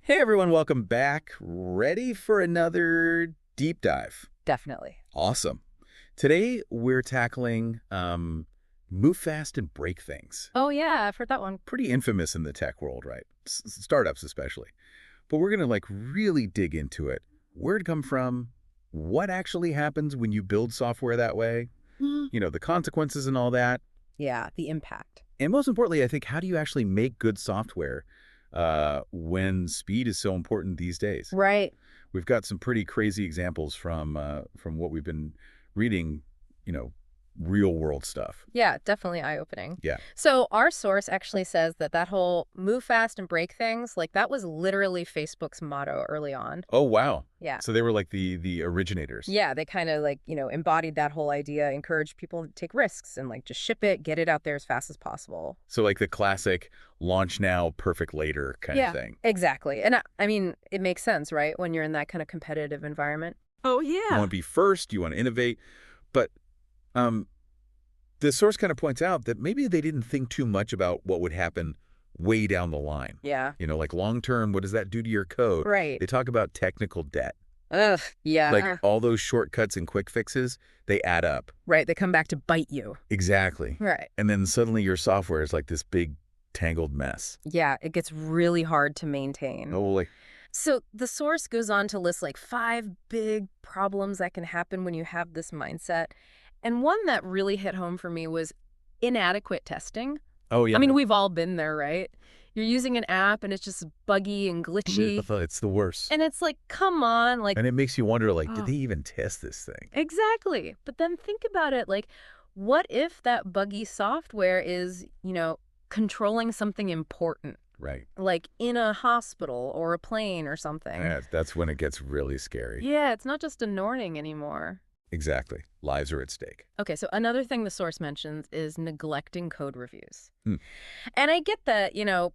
Hey everyone, welcome back. Ready for another deep dive? Definitely. Awesome. Today we're tackling move fast and break things. Oh, yeah, I've heard that one. Pretty infamous in the tech world, right? Startups especially. But we're going to really dig into it. Where'd it come from? What actually happens when you build software that way? The consequences and all that. Yeah, the impact. And most importantly, I think, how do you actually make good software when speed is so important these days? Right. We've got some pretty crazy examples from what we've been reading, you know, real world stuff. Yeah, definitely eye-opening. Yeah. So our source actually says that whole move fast and break things, like that was literally Facebook's motto early on. Oh, wow. Yeah. So they were like the originators. Yeah, they kind of embodied that whole idea, encouraged people to take risks and just ship it, get it out there as fast as possible. So like the classic launch now, perfect later kind of thing. Exactly. And I mean, it makes sense, right? When you're in that kind of competitive environment. Oh, You yeah. want to be first, you want to innovate. But the source kind of points out that maybe they didn't think too much about what would happen way down the line. Yeah. Like long term, what does that do to your code? Right. They talk about technical debt. Ugh, yeah. Like all those shortcuts and quick fixes, they add up. Right, they come back to bite you. Exactly. Right. And then suddenly your software is like this big tangled mess. Yeah, it gets really hard to maintain. Oh, like, So the source goes on to list 5 big problems that can happen when you have this mindset. And one that really hit home for me was inadequate testing. oh yeah. I mean, we've all been there, right? You're using an app and it's just buggy and glitchy. It's the worst. And it's like, come on, And it makes you wonder, did Oh. they even test this thing? Exactly. But then think about it, what if that buggy software is, controlling something important? Right. Like in a hospital or a plane or something. Yeah, that's when it gets really scary. Yeah, it's not just annoying anymore. Exactly. Lives are at stake. Okay, so another thing the source mentions is neglecting code reviews. Hmm. And I get that,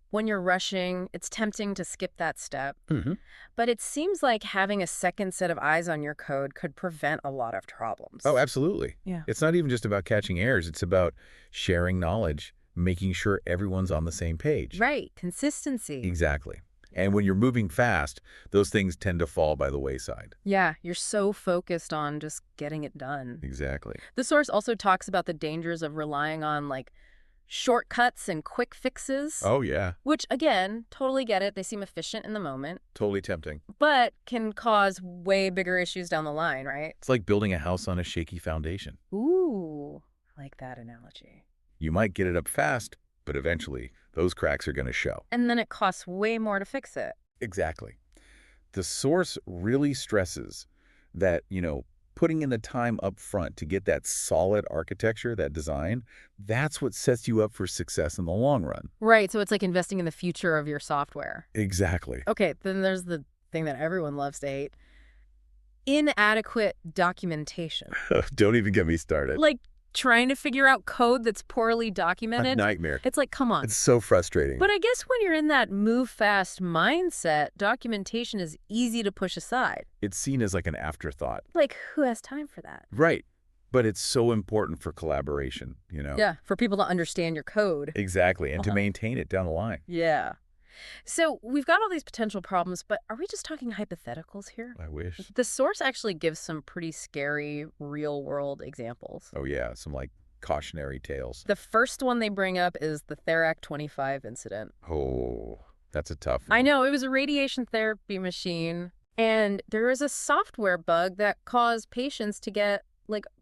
when you're rushing, it's tempting to skip that step. Mm-hmm. But it seems like having a second set of eyes on your code could prevent a lot of problems. Oh, absolutely. Yeah. It's not even just about catching errors. It's about sharing knowledge, making sure everyone's on the same page. Right, consistency. Exactly. And when you're moving fast, those things tend to fall by the wayside. Yeah, you're so focused on just getting it done. Exactly. The source also talks about the dangers of relying on shortcuts and quick fixes. Oh, yeah. Which, again, totally get it. They seem efficient in the moment, Totally tempting. but can cause way bigger issues down the line, right? It's like building a house on a shaky foundation. Ooh, like that analogy. You might get it up fast, but eventually those cracks are going to show. And then it costs way more to fix it. Exactly. The source really stresses that, putting in the time up front to get that solid architecture, that design, that's what sets you up for success in the long run. Right, so it's like investing in the future of your software. Exactly. Okay, then there's the thing that everyone loves to hate. Inadequate documentation. Don't even get me started. Like trying to figure out code that's poorly A documented. nightmare. It's like, come on. It's so frustrating. But I guess when you're in that move fast mindset, documentation is easy to push aside. It's seen as like an afterthought. Like, who has time for that? Right. But it's so important for collaboration, Yeah, for people to understand your code. Exactly. And to Uh-huh. maintain it down the line. Yeah. So we've got all these potential problems, but are we just talking hypotheticals here? I wish. The source actually gives some pretty scary real-world examples. Oh, yeah. Some cautionary tales. The first one they bring up is the Therac 25 incident. Oh, that's a tough one. I know, it was a radiation therapy machine, and there was a software bug that caused patients to get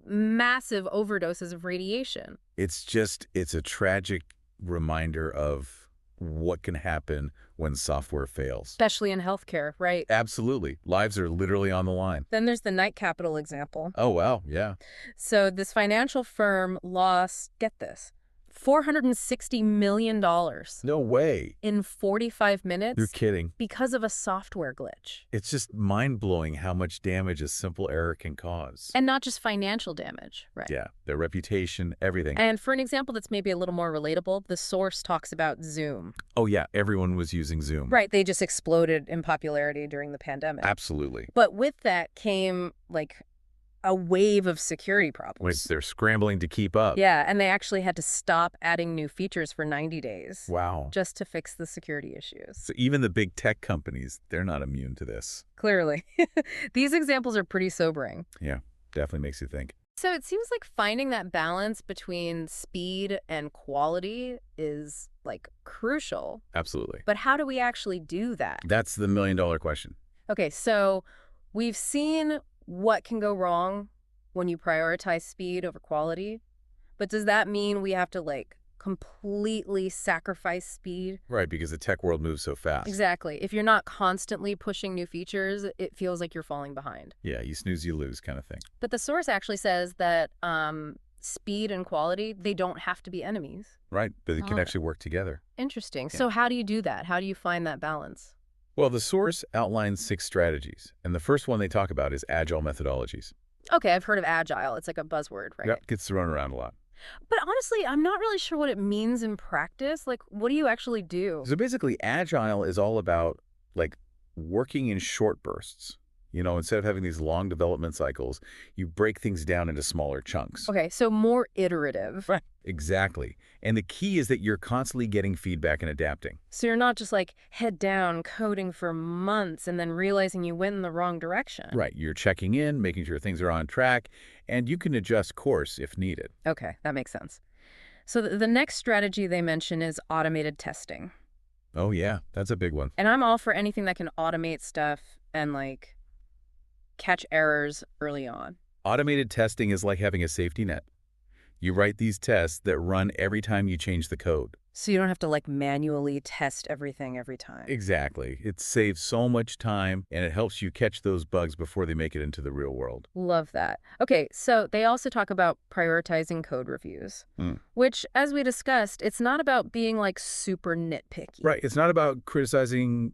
massive overdoses of radiation. It's a tragic reminder of what can happen when software fails. Especially in healthcare, right? Absolutely. Lives are literally on the line. Then there's the Knight Capital example. Oh, wow. Yeah. So this financial firm lost, get this, $460 million No way. in 45 You're minutes kidding. because of a software glitch. It's just mind-blowing how much damage a simple error can cause. And not just financial damage, right? Yeah. Their reputation, everything. And for an example that's maybe a little more relatable, the source talks about Zoom. Oh, yeah. Everyone was using Zoom. Right, they just exploded in popularity during the pandemic. Absolutely. But with that came, a wave of security Like problems. they're scrambling to keep up. Yeah, and they actually had to stop adding new features for 90 days Wow. just to fix the security issues. So even the big tech companies, they're not immune to this. Clearly. These examples are pretty sobering. Yeah, definitely makes you think. So it seems like finding that balance between speed and quality is like crucial. Absolutely. But how do we actually do that? That's the million-dollar question. Okay, so we've seen what can go wrong when you prioritize speed over quality. But does that mean we have to like completely sacrifice speed? Right, because the tech world moves so fast. Exactly. If you're not constantly pushing new features, it feels like you're falling behind. Yeah, you snooze, you lose kind of thing. But the source actually says that speed and quality, they don't have to be enemies. Right, but it can Oh. actually work together. Interesting. Yeah. So how do you do that? How do you find that balance? Well, the source outlines 6 strategies, and the first one they talk about is agile methodologies. Okay, I've heard of agile. It's like a buzzword, right? Yep, gets thrown around a lot. But honestly, I'm not really sure what it means in practice. Like, what do you actually do? So basically, agile is all about like working in short bursts. You know, instead of having these long development cycles, you break things down into smaller chunks. Okay, so more iterative. Right. Exactly. And the key is that you're constantly getting feedback and adapting. So you're not just like head down coding for months and then realizing you went in the wrong direction. Right. You're checking in, making sure things are on track, and you can adjust course if needed. Okay, that makes sense. So the next strategy they mention is automated testing. Oh, yeah. That's a big one. And I'm all for anything that can automate stuff and like catch errors early on. Automated testing is like having a safety net. You write these tests that run every time you change the code. So you don't have to like manually test everything every time. Exactly. It saves so much time, and it helps you catch those bugs before they make it into the real world. Love that. Okay, so they also talk about prioritizing code reviews, which, as we discussed, it's not about being like super nitpicky. Right. It's not about criticizing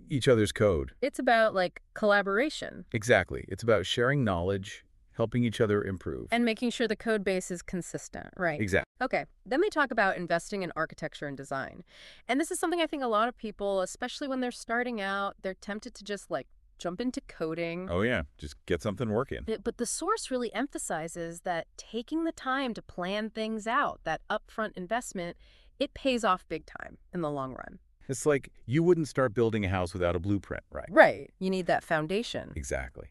each other's code. It's about like collaboration Exactly. It's about sharing knowledge, helping each other improve. and making sure the code base is consistent, right? Exactly. Okay, then they talk about investing in architecture and design. And this is something I think a lot of people, especially when they're starting out, they're tempted to just like jump into coding. Oh, yeah. Just get something working. But the source really emphasizes that taking the time to plan things out, that upfront investment, it pays off big time in the long run. It's like you wouldn't start building a house without a blueprint, right? Right. You need that foundation. Exactly.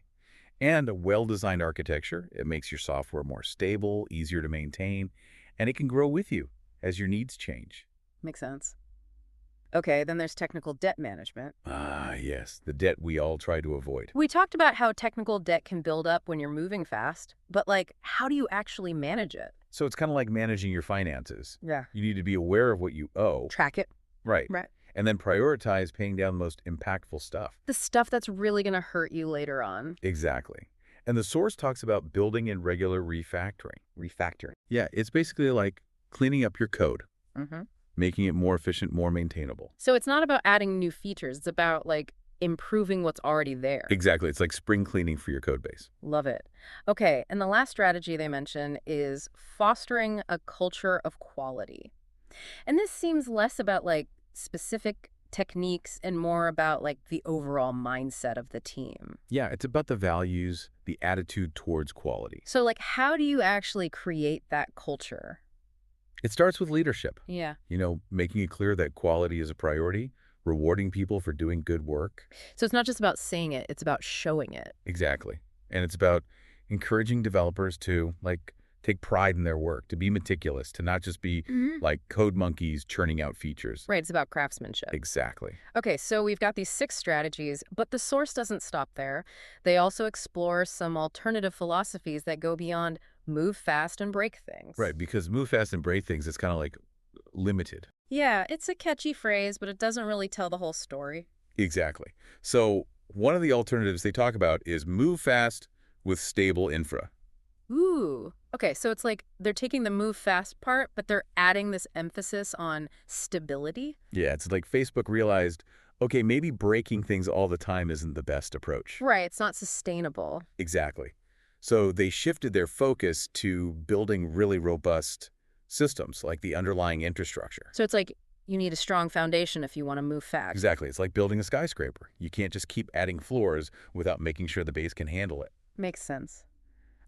And a well-designed architecture, it makes your software more stable, easier to maintain, and it can grow with you as your needs change. Makes sense. Okay, then there's technical debt management. Ah, yes, the debt we all try to avoid. We talked about how technical debt can build up when you're moving fast, but like, how do you actually manage it? So it's kind of like managing your finances. Yeah. You need to be aware of what you owe. Track it. Right. Right. And then prioritize paying down the most impactful stuff. The stuff that's really going to hurt you later on. Exactly. And the source talks about building in regular refactoring. Refactoring. Yeah, it's basically like cleaning up your code, Mm-hmm. making it more efficient, more maintainable. So it's not about adding new features. It's about like improving what's already there. Exactly. It's like spring cleaning for your code base. Love it. Okay, and the last strategy they mention is fostering a culture of quality. And this seems less about like specific techniques and more about like the overall mindset of the team. Yeah, it's about the values, the attitude towards quality. So like, how do you actually create that culture? It starts with leadership. Yeah. You know, making it clear that quality is a priority, rewarding people for doing good work. So it's not just about saying it, it's about showing it. Exactly. And it's about encouraging developers to, like, take pride in their work, to be meticulous, to not just be like code monkeys churning out features. Right, it's about craftsmanship. Exactly. Okay, so we've got these 6 strategies, but the source doesn't stop there. They also explore some alternative philosophies that go beyond move fast and break things. Right, because move fast and break things, it's kind of like limited. Yeah, it's a catchy phrase, but it doesn't really tell the whole story. Exactly. So one of the alternatives they talk about is move fast with stable infra. Ooh. Okay, so it's like they're taking the move fast part, but they're adding this emphasis on stability. Yeah, it's like Facebook realized, okay, maybe breaking things all the time isn't the best approach. Right, it's not sustainable. Exactly. So they shifted their focus to building really robust systems, like the underlying infrastructure. So it's like you need a strong foundation if you want to move fast. Exactly. It's like building a skyscraper. You can't just keep adding floors without making sure the base can handle it. Makes sense.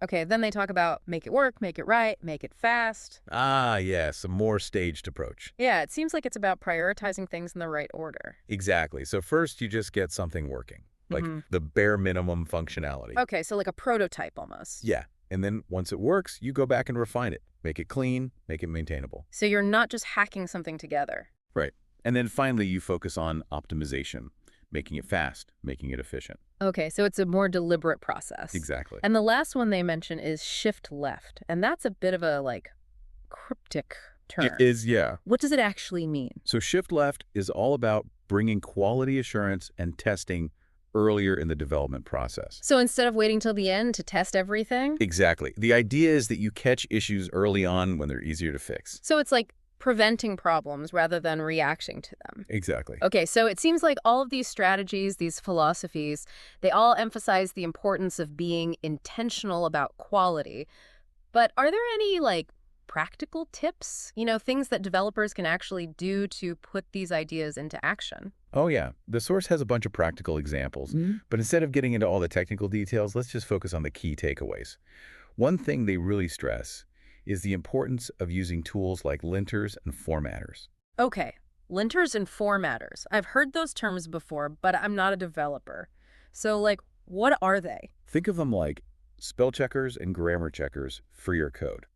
Okay, then they talk about make it work, make it right, make it fast. Ah, yes, a more staged approach. Yeah, it seems like it's about prioritizing things in the right order. Exactly. So first, you just get something working, like Hmm. the bare minimum functionality. Okay, so like a prototype almost. Yeah. And then once it works, you go back and refine it. Make it clean, make it maintainable. So you're not just hacking something together. Right. And then finally, you focus on optimization, making it fast, making it efficient. Okay, so it's a more deliberate process. Exactly. And the last one they mention is shift left, and that's a bit of a like cryptic term. It is, yeah. What does it actually mean? So shift left is all about bringing quality assurance and testing earlier in the development process. So instead of waiting till the end to test everything, Exactly. The idea is that you catch issues early on when they're easier to fix. so it's like preventing problems rather than reacting to them. Exactly. Okay, so it seems like all of these strategies, these philosophies, they all emphasize the importance of being intentional about quality. But are there any, like, practical tips? Things that developers can actually do to put these ideas into action? Oh, yeah. The source has a bunch of practical examples, but instead of getting into all the technical details, let's just focus on the key takeaways. One thing they really stress is the importance of using tools like linters and formatters. Okay, linters and formatters. I've heard those terms before, but I'm not a developer. So, like, what are they? Think of them like spell checkers and grammar checkers for your code.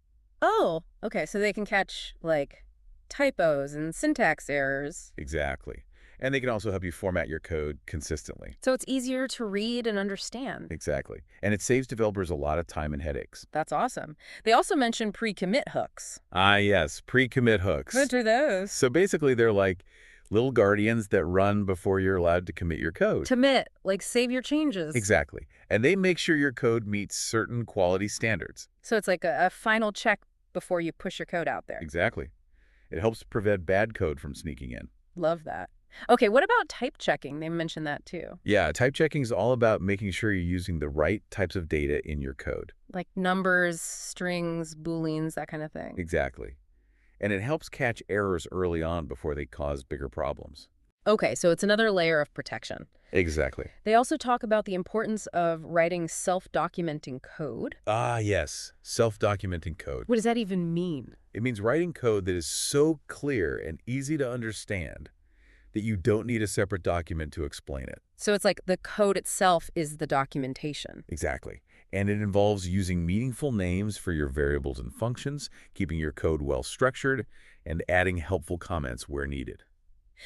Oh, okay, so they can catch, like, typos and syntax errors. Exactly. And they can also help you format your code consistently. So it's easier to read and understand. Exactly. And it saves developers a lot of time and headaches. That's awesome. They also mention pre-commit hooks. Ah, yes, pre-commit hooks. What are those? So basically, they're like little guardians that run before you're allowed to commit your code. Commit, like save your changes. Exactly. And they make sure your code meets certain quality standards. So it's like a final check before you push your code out there. Exactly. It helps prevent bad code from sneaking in. Love that. Okay, what about type checking? They mentioned that too. Yeah, type checking is all about making sure you're using the right types of data in your code. Like numbers, strings, booleans, that kind of thing. Exactly. And it helps catch errors early on before they cause bigger problems. Okay, so it's another layer of protection. Exactly. They also talk about the importance of writing self-documenting code. Ah, yes. Self-documenting code. What does that even mean? It means writing code that is so clear and easy to understand that you don't need a separate document to explain it. So it's like the code itself is the documentation. Exactly. And it involves using meaningful names for your variables and functions, keeping your code well structured, and adding helpful comments where needed.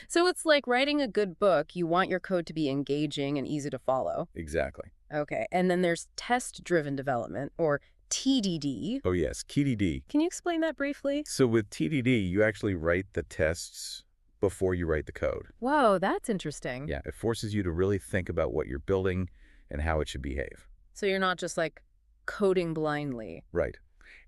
So it's like writing a good book. You want your code to be engaging and easy to follow. Exactly. Okay, and then there's test-driven development, or TDD. Oh yes, TDD. Can you explain that briefly? So with TDD, you actually write the tests before you write the code. Whoa, that's interesting. Yeah, it forces you to really think about what you're building and how it should behave. So you're not just like coding blindly. Right.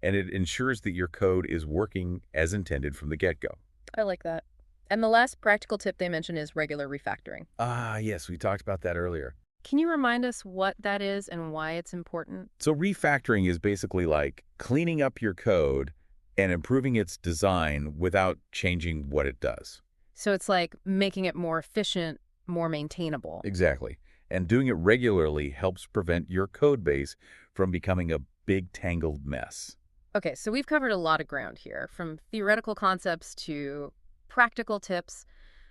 And it ensures that your code is working as intended from the get-go. I like that. And the last practical tip they mention is regular refactoring. Ah, yes, we talked about that earlier. Can you remind us what that is and why it's important? So refactoring is basically like cleaning up your code and improving its design without changing what it does. So it's like making it more efficient, more maintainable. Exactly. And doing it regularly helps prevent your code base from becoming a big tangled mess. Okay, so we've covered a lot of ground here, from theoretical concepts to practical tips.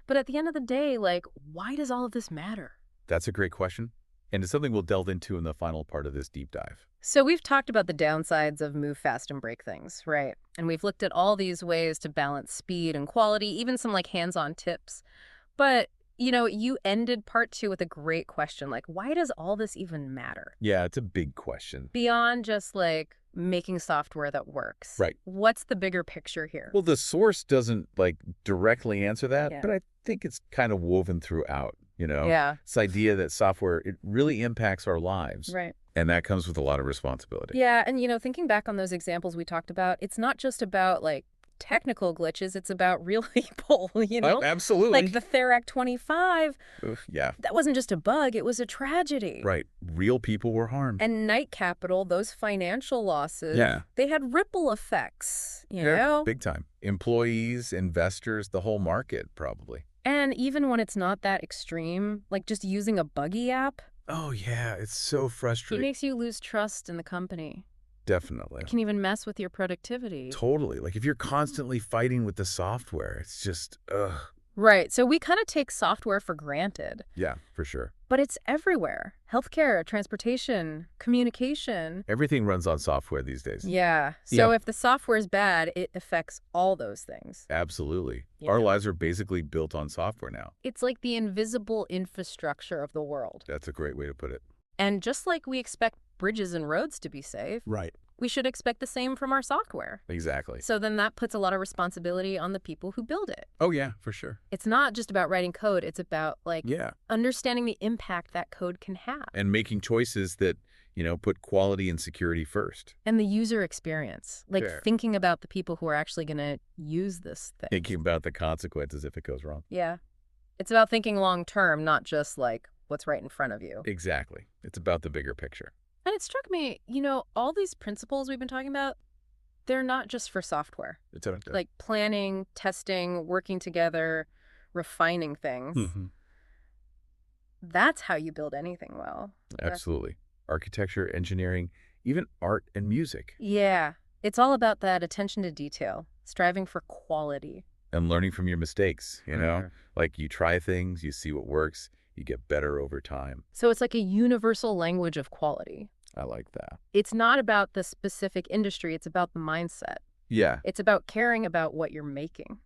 But at the end of the day, like, why does all of this matter? That's a great question. And it's something we'll delve into in the final part of this deep dive. So we've talked about the downsides of move fast and break things, right? And we've looked at all these ways to balance speed and quality, even some like hands-on tips. But, you ended part 2 with a great question, like, why does all this even matter? Yeah, it's a big question. Beyond just like making software that works. Right. What's the bigger picture here? Well, the source doesn't directly answer that, Yeah. but I think it's kind of woven throughout, Yeah, This idea that software, it really impacts our lives. right. And that comes with a lot of responsibility. Yeah, and thinking back on those examples we talked about, it's not just about like technical glitches, it's about real people, Oh, absolutely. Like the Therac 25, Oof, yeah, that wasn't just a bug, it was a tragedy. right. Real people were harmed. And Night Capital, those financial losses, Yeah. they had ripple effects, you know? Big time. Employees, investors, the whole market, probably. And even when it's not that extreme, like just using a buggy app, Oh, yeah, it's so He frustrating. makes you lose trust in the company. Definitely. It can even mess with your productivity. Totally. Like, if you're constantly fighting with the software, it's just, ugh. Right. So we kind of take software for granted, Yeah, for sure. but it's everywhere. Healthcare, transportation, communication. Everything runs on software these days. Yeah. Yeah. So if the software is bad, it affects all those things. Absolutely. Yeah. Our lives are basically built on software now. It's like the invisible infrastructure of the world. That's a great way to put it. And just like we expect bridges and roads to be safe, Right. we should expect the same from our software. Exactly. So then that puts a lot of responsibility on the people who build it. Oh, yeah, for sure. It's not just about writing code. It's about, like, Yeah. understanding the impact that code can have. And making choices that, put quality and security first. And the user experience. Like, Sure. thinking about the people who are actually going to use this thing. Thinking about the consequences if it goes wrong. Yeah. It's about thinking long term, not just, like, what's right in front of you. Exactly. It's about the bigger picture. And it struck me, all these principles we've been talking about, they're not just for software. It's about Like planning, testing, working together, refining things. Mhm. That's how you build anything well. Absolutely. Architecture, engineering, even art and music. Yeah. It's all about that attention to detail, striving for quality. And learning from your mistakes, Mhm. Like you try things, you see what works, you get better over time. So it's like a universal language of quality. I like that. It's not about the specific industry, it's about the mindset. Yeah. It's about caring about what you're making.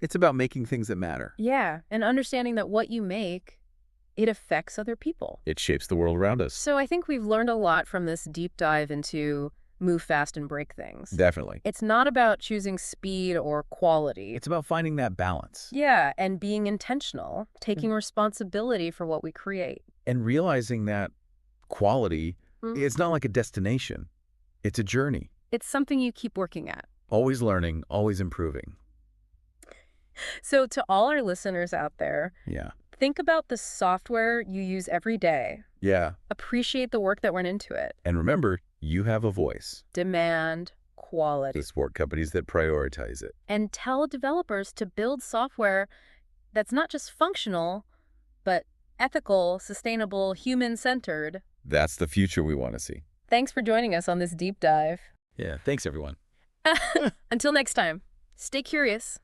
It's about making things that matter. Yeah, and understanding that what you make, it affects other people. It shapes the world around us. So I think we've learned a lot from this deep dive into move fast and break things. Definitely. It's not about choosing speed or quality. It's about finding that balance. Yeah, and being intentional, taking responsibility for what we create. And realizing that quality, it's not like a destination. It's a journey. It's something you keep working at. Always learning, always improving. So to all our listeners out there, Yeah. think about the software you use every day. Yeah. Appreciate the work that went into it. And remember, you have a voice. Demand quality. To support companies that prioritize it. And tell developers to build software that's not just functional, but ethical, sustainable, human-centered. That's the future we want to see. Thanks for joining us on this deep dive. Yeah. Thanks, everyone. Until next time, stay curious.